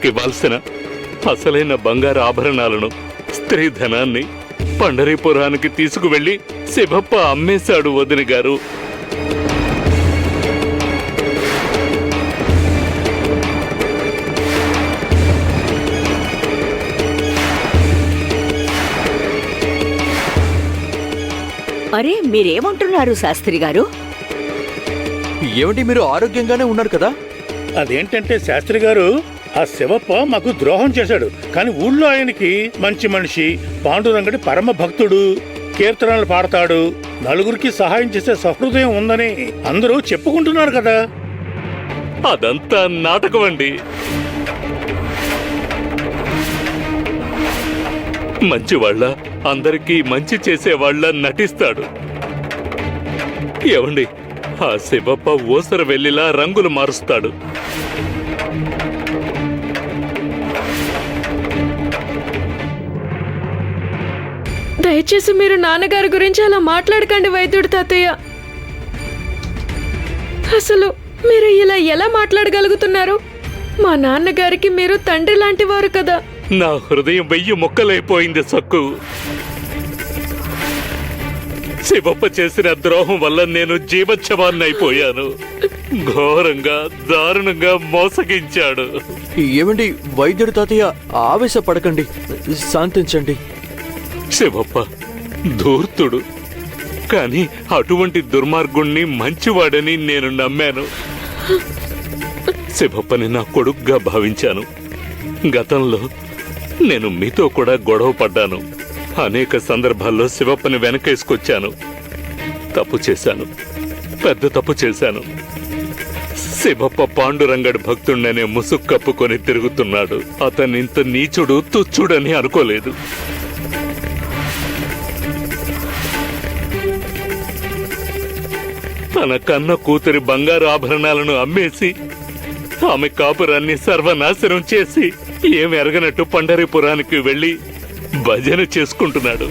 ఇవ్వాల్సిన అసలైన బంగారు ఆభరణాలను, స్త్రీ ధనాన్ని పండరీపురానికి తీసుకువెళ్లి శివప్ప అమ్మేశాడు వదిన గారు. అరే, మీరేమంటున్నారు శాస్త్రి గారు? ఏమిటి, మీరు ఆరోగ్యంగానే ఉన్నారు కదా? అదేంటంటే శాస్త్రి గారు, ఆ శివప్ప మాకు ద్రోహం చేశాడు. కానీ ఊళ్ళో ఆయనకి మంచి మనిషి, పాండురంగడి పరమ భక్తుడు, కీర్తనలు పాడతాడు, నలుగురికి సహాయం చేసే సహృదయం ఉందని అందరూ చెప్పుకుంటున్నారు కదా. అదంతా నాటకం అండి. మంచివాళ్ళ, అందరికీ మంచి చేసేవాళ్ళ నటిస్తాడు. ఏవండి, ఆ శివప్ప ఊసర వెల్లిలా రంగులు మారుస్తాడు. దయచేసి మీరు నాన్నగారి గురించి అలా మాట్లాడకండి వైద్యుడు తాతయ్య. అసలు మీరు ఇలా ఎలా మాట్లాడగలుగుతున్నారు? మా నాన్నగారికి మీరు తండ్రి లాంటి వారు కదా. నా హృదయం 1000 ముక్కలైపోయింది సక్కు. శివప్ప చేసిన ద్రోహం వల్ల నేను జీవచ్ఛవాన్నైపోయాను. ఘోరంగా, దారుణంగా మోసగించాడు. ఏమండి వైద్యుడు తాతయ్య, ఆవేశపడకండి, శాంతించండి. శివప్ప ధూర్తుడు, కానీ అటువంటి దుర్మార్గుణ్ణి మంచివాడని నేను నమ్మాను. శివప్పని నా కొడుగ్గా భావించాను. గతంలో నేను మీతో కూడా గొడవ పడ్డాను. అనేక సందర్భాల్లో శివప్పని వెనకేసుకొచ్చాను. తప్పు చేశాను, పెద్ద తప్పు చేశాను. శివప్ప పాండురంగడి భక్తుడనే ముసుగు కప్పుకొని తిరుగుతున్నాడు. అతనింత నీచుడు, తుచ్చుడని అనుకోలేదు. తన కన్న కూతురి బంగారు ఆభరణాలను అమ్మేసి ఆమె కాపురాన్ని సర్వనాశనం చేసి ఏమి ఎరగనట్టు పండరీపురానికి వెళ్లి భజన చేసుకుంటున్నాడు.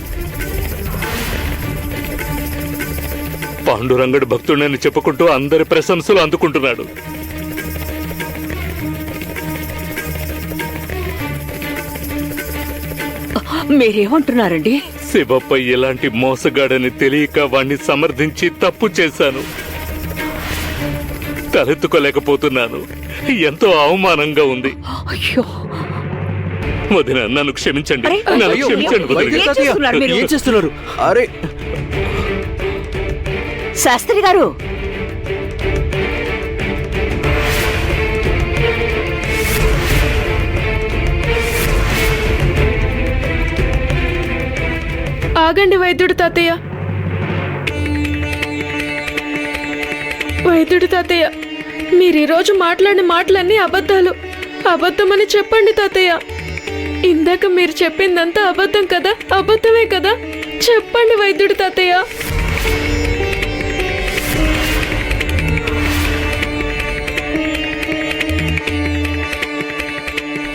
పాండురంగడు భక్తుడని చెప్పుకుంటూ అందరి ప్రశంసలు అందుకుంటున్నాడు. మీరేమంటున్నారండి? శివప్ప ఇలాంటి మోసగాడని తెలియక వాణ్ణి సమర్థించి తప్పు చేశాను. తలెత్తుకోలేకపోతున్నాను. ఎంతో అవమానంగా ఉంది. అయ్యో, వదిన, నన్ను క్షమించండి. అరే, నన్ను అయ్యో, క్షమించండి వదిన. వైద్యుడు ఏం తాతయ్య, చేస్తున్నారు మీరు? ఏం చేస్తున్నారు? అరే, శాస్త్రి గారు, ఆగండి వైద్యుడు తాతయ్య. వైద్యుడు తాతయ్య, మీరు ఈరోజు మాట్లాడిన మాటలన్నీ అబద్ధాలు. అబద్ధమని చెప్పండి తాతయ్య. ఇందాక మీరు చెప్పిందంతా అబద్ధం కదా? అబద్ధమే కదా? చెప్పండి వైద్యుడు తాతయ్య.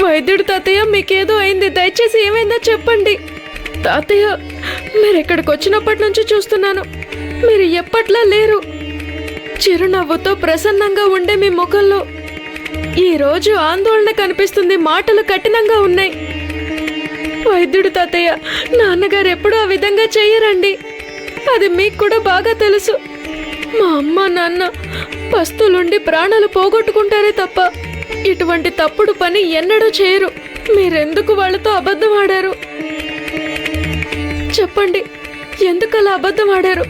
వైద్యుడు తాతయ్య, మీకేదో అయింది. దయచేసి ఏమైందో చెప్పండి. తాతయ్య, మీరు ఇక్కడికి వచ్చినప్పటి నుంచి చూస్తున్నాను, మీరు ఎప్పట్లా లేరు. చిరునవ్వుతో ప్రసన్నంగా ఉండే మీ ముఖంలో ఈరోజు ఆందోళన కనిపిస్తుంది. మాటలు కఠినంగా ఉన్నాయి. వైద్యుడు తాతయ్య, నాన్నగారు ఎప్పుడూ ఆ విధంగా చెయ్యరండి. అది మీకు కూడా బాగా తెలుసు. మా అమ్మ నాన్న పస్తులుండి ప్రాణాలు పోగొట్టుకుంటారే తప్ప ఇటువంటి తప్పుడు పని ఎన్నడూ చేయరు. మీరెందుకు వాళ్ళతో అబద్ధం ఆడారు? చెప్పండి, ఎందుకలా అబద్ధం ఆడారు?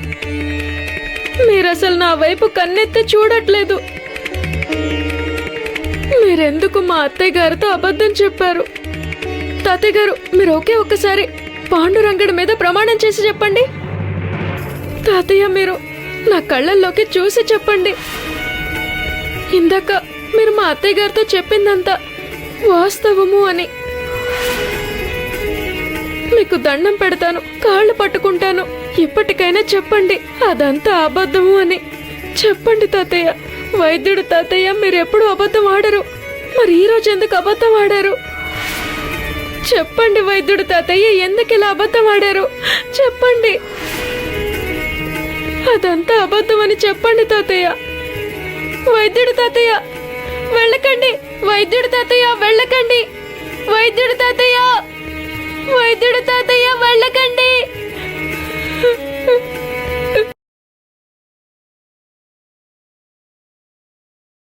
మీరసలు నా వైపు కన్నెత్తి చూడట్లేదు. మీరెందుకు మా అత్తయ్య గారితో అబద్ధం చెప్పారు? తాతయ్య గారు, మీరు ఒకే ఒక్కసారి పాండురంగడి మీద ప్రమాణం చేసి చెప్పండి. తాతయ్య, మీరు నా కళ్ళల్లోకి చూసి చెప్పండి. ఇందాక మీరు మా అత్తయ్య గారితో చెప్పిందంతా వాస్తవము అని. మీకు దండం పెడతాను, కాళ్ళు పట్టుకుంటాను. ఇప్పటికైనా చెప్పండి అదంతా అబద్ధము అని. చెప్పండి తాతయ్య. వైద్యుడు తాతయ్య, మీరెప్పుడు అబద్ధం ఆడరు. మరి ఈరోజు ఎందుకు అబద్ధం ఆడారు? చెప్పండి వైద్యుడు తాతయ్య, ఎందుకు ఇలా అబద్ధం ఆడారు? చెప్పండి. అదంతా అబద్ధం అని చెప్పండి తాతయ్య. వైద్యుడు తాతయ్య, వెళ్ళకండి. వైద్యుడు తాతయ్య వెళ్ళకండి. వైద్యుడు తాతయ్య, వైద్యుడు తాతయ్య వెళ్ళకండి.